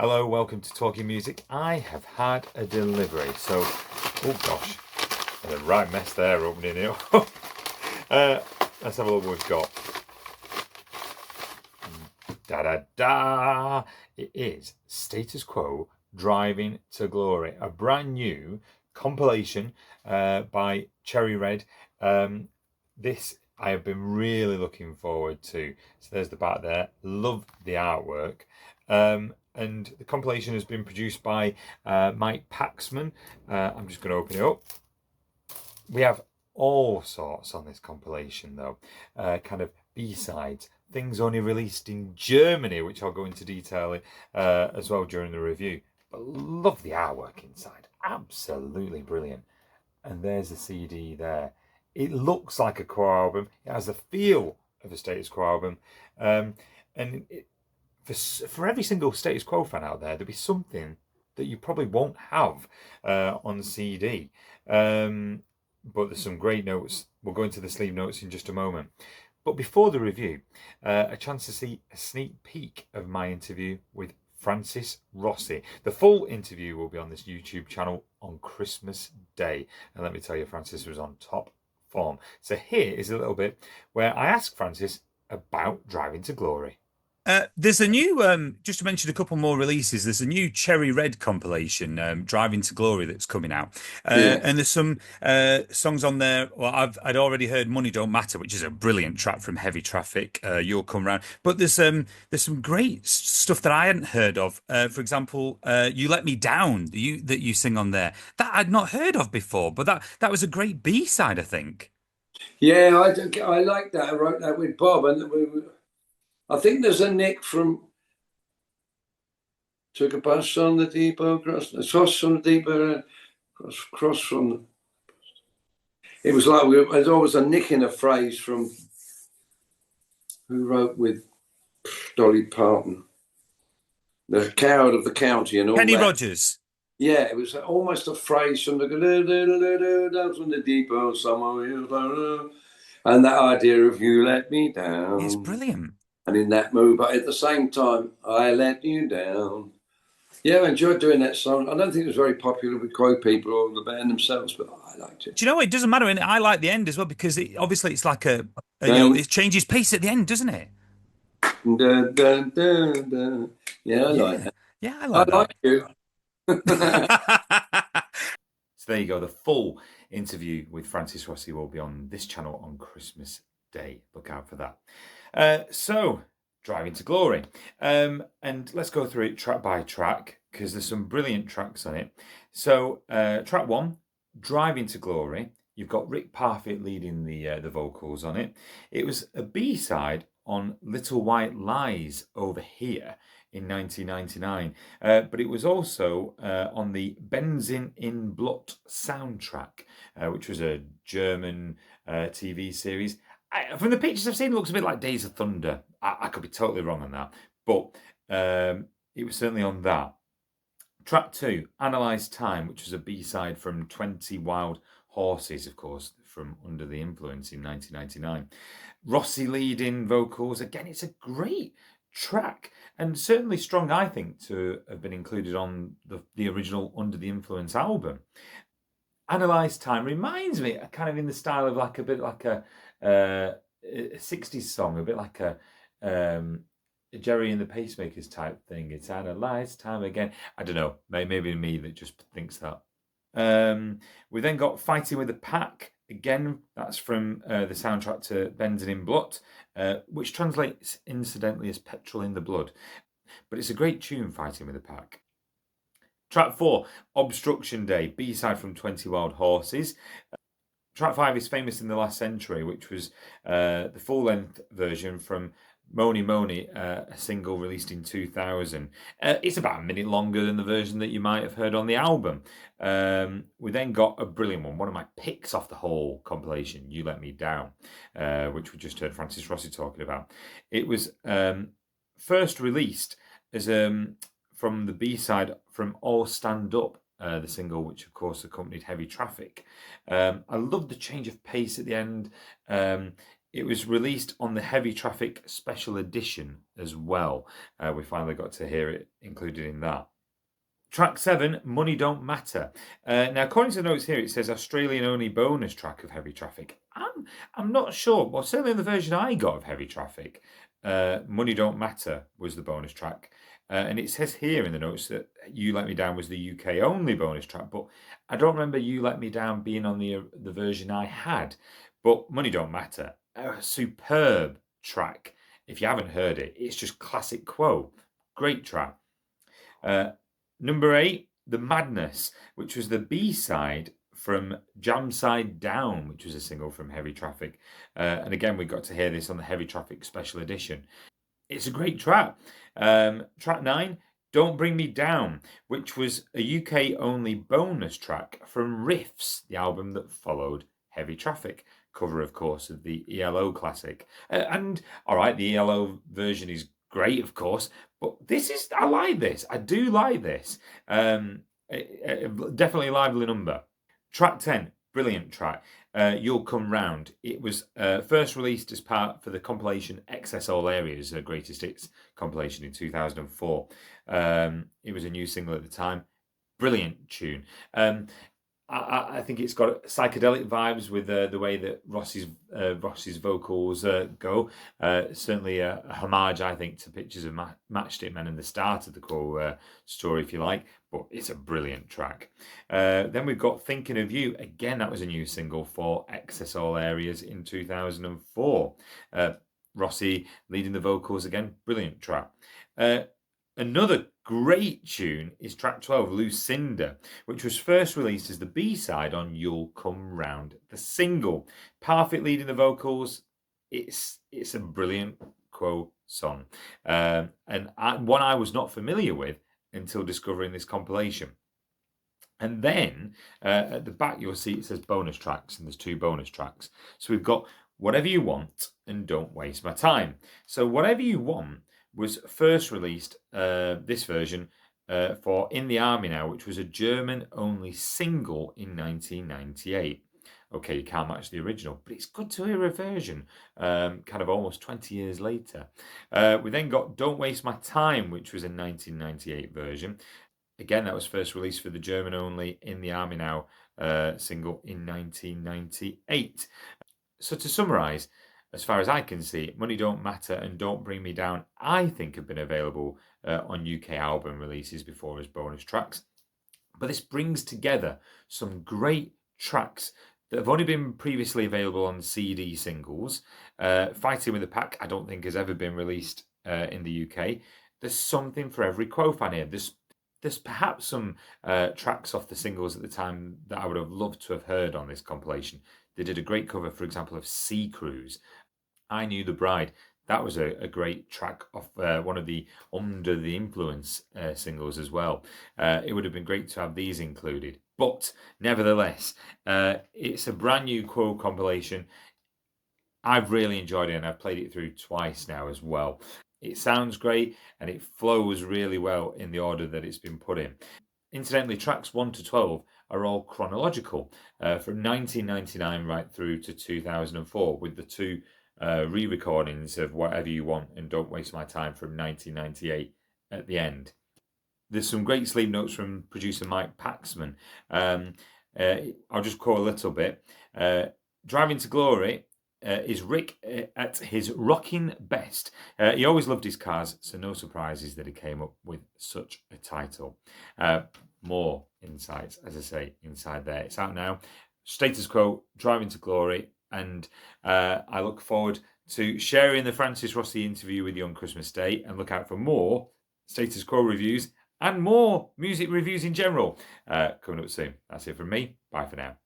Hello, welcome to Talking Music. I have had a delivery, so, oh gosh, a right mess there opening it up. Let's have a look what we've got. Da-da-da! It is Status Quo Driving to Glory, a brand new compilation by Cherry Red. This I have been really looking forward to. So there's the back there. Love the artwork. And the compilation has been produced by Mike Paxman. I'm just going to open it up. We have all sorts on this compilation, though. Kind of B-sides, things only released in Germany, which I'll go into detail as well during the review. But love the artwork inside. Absolutely brilliant. And there's the CD there. It looks like a Quo album. It has the feel of a Status Quo album. For every single Status Quo fan out there, there'll be something that you probably won't have on CD. But there's some great notes. We'll go into the sleeve notes in just a moment. But before the review, a chance to see a sneak peek of my interview with Francis Rossi. The full interview will be on this YouTube channel on Christmas Day. And let me tell you, Francis was on top form. So here is a little bit where I asked Francis about Driving to Glory. There's a new, just to mention a couple more releases, there's a new Cherry Red compilation, Driving to Glory, that's coming out. Yeah. And there's some songs on there. Well, I'd already heard Money Don't Matter, which is a brilliant track from Heavy Traffic, You'll Come Round. But there's some great stuff that I hadn't heard of. For example, You Let Me Down, that you sing on there. That I'd not heard of before, but that was a great B-side, I think. Yeah, I like that. I wrote that with Bob, and I think there's a nick from Took a bus on the depot, cross from the depot, cross from the... It was like there's always a nick in a phrase from who wrote with Dolly Parton, the coward of the county and all Kenny that. Rogers. Yeah, it was almost a phrase from the from the depot somewhere, and that idea of you let me down. It's brilliant. And in that mood, but at the same time, I let you down. Yeah, I enjoyed doing that song. I don't think it was very popular with Quo people or the band themselves, but I liked it. Do you know what? It doesn't matter, and I like the end as well because obviously it's like it changes pace at the end, doesn't it? Dun, dun, dun, dun. Yeah, I like that. Yeah, I like I like you. So there you go. The full interview with Francis Rossi will be on this channel on Christmas Day. Look out for that. So, Driving to Glory. And let's go through it track by track because there's some brilliant tracks on it. So, track one, Driving to Glory. You've got Rick Parfitt leading the vocals on it. It was a B-side on Little White Lies Over Here in 1999. But it was also on the Benzin in Blut soundtrack, which was a German TV series. From the pictures I've seen, it looks a bit like Days of Thunder. I could be totally wrong on that, but it was certainly on that. Track two, Analyze Time, which was a B-side from 20 Wild Horses, of course, from Under the Influence in 1999. Rossi leading vocals. Again, it's a great track and certainly strong, I think, to have been included on the original Under the Influence album. Analyze Time reminds me kind of in the style of like a bit like a 60s song, a bit like a Jerry and the Pacemakers type thing. It's Analyze Time again. I don't know, maybe me that just thinks that. We then got Fighting with the Pack. Again, that's from the soundtrack to Benzin in Blut, which translates incidentally as Petrol in the Blood. But it's a great tune, Fighting with the Pack. Track 4, Obstruction Day, B-side from 20 Wild Horses. Track 5 is Famous in the Last Century, which was the full-length version from Moni Moni, a single released in 2000. It's about a minute longer than the version that you might have heard on the album. We then got a brilliant one of my picks off the whole compilation, You Let Me Down, which we just heard Francis Rossi talking about. It was first released as from the B-side from All Stand Up, the single, which of course accompanied Heavy Traffic. I love the change of pace at the end. It was released on the Heavy Traffic Special Edition as well. We finally got to hear it included in that. Track 7, Money Don't Matter. Now, according to the notes here, it says Australian-only bonus track of Heavy Traffic. I'm not sure. Well, certainly in the version I got of Heavy Traffic, Money Don't Matter was the bonus track. And it says here in the notes that You Let Me Down was the UK-only bonus track, but I don't remember You Let Me Down being on the version I had. But Money Don't Matter, a superb track. If you haven't heard it, it's just classic Quo. Great track. Number 8, The Madness, which was the B-side from Jam Side Down, which was a single from Heavy Traffic. And again, we got to hear this on the Heavy Traffic Special Edition. It's a great track. Track 9, Don't Bring Me Down, which was a UK-only bonus track from Riffs, the album that followed Heavy Traffic. Cover, of course, of the ELO classic. And, all right, the ELO version is great, of course, but I like this. I do like this. Definitely a lively number. Track 10, brilliant track. You'll Come Round. It was first released as part for the compilation Excess All Areas, Greatest Hits compilation in 2004. It was a new single at the time. Brilliant tune. I think it's got psychedelic vibes with the way that Rossi's vocals go. Certainly a homage, I think, to pictures of Matchstick Men and the start of the core story, if you like. But it's a brilliant track. Then we've got Thinking of You. Again, that was a new single for Excess All Areas in 2004. Rossi leading the vocals again. Brilliant track. Another great tune is track 12, Lucinda, which was first released as the B-side on You'll Come Round, the single. Parfit leading the vocals. It's a brilliant Quo song. And one I was not familiar with until discovering this compilation. And then at the back, you'll see it says bonus tracks, and there's 2 bonus tracks. So we've got Whatever You Want and Don't Waste My Time. So Whatever You Want was first released, this version, for In the Army Now, which was a German-only single in 1998. Okay, you can't match the original, but it's good to hear a version, kind of almost 20 years later. We then got Don't Waste My Time, which was a 1998 version. Again, that was first released for the German-only In the Army Now single in 1998. So to summarise, as far as I can see, Money Don't Matter and Don't Bring Me Down, I think, have been available on UK album releases before as bonus tracks. But this brings together some great tracks that have only been previously available on CD singles. Fighting with the Pack, I don't think has ever been released in the UK. There's something for every Quo fan here. There's perhaps some tracks off the singles at the time that I would have loved to have heard on this compilation. They did a great cover, for example, of Sea Cruise. I Knew the Bride. That was a great track off one of the Under the Influence singles as well. It would have been great to have these included. But nevertheless, it's a brand new Quo compilation. I've really enjoyed it, and I've played it through twice now as well. It sounds great, and it flows really well in the order that it's been put in. Incidentally, tracks 1 to 12 are all chronological, from 1999 right through to 2004, with the 2 re-recordings of Whatever You Want and Don't Waste My Time from 1998 at the end. There's some great sleep notes from producer Mike Paxman. I'll just quote a little bit. Driving to Glory is Rick at his rocking best. He always loved his cars, so no surprises that he came up with such a title. More insights, as I say, inside there. It's out now. Status Quo, Driving to Glory, and I look forward to sharing the Francis Rossi interview with you on Christmas Day, and look out for more Status Quo reviews and more music reviews in general coming up soon. That's it from me. Bye for now.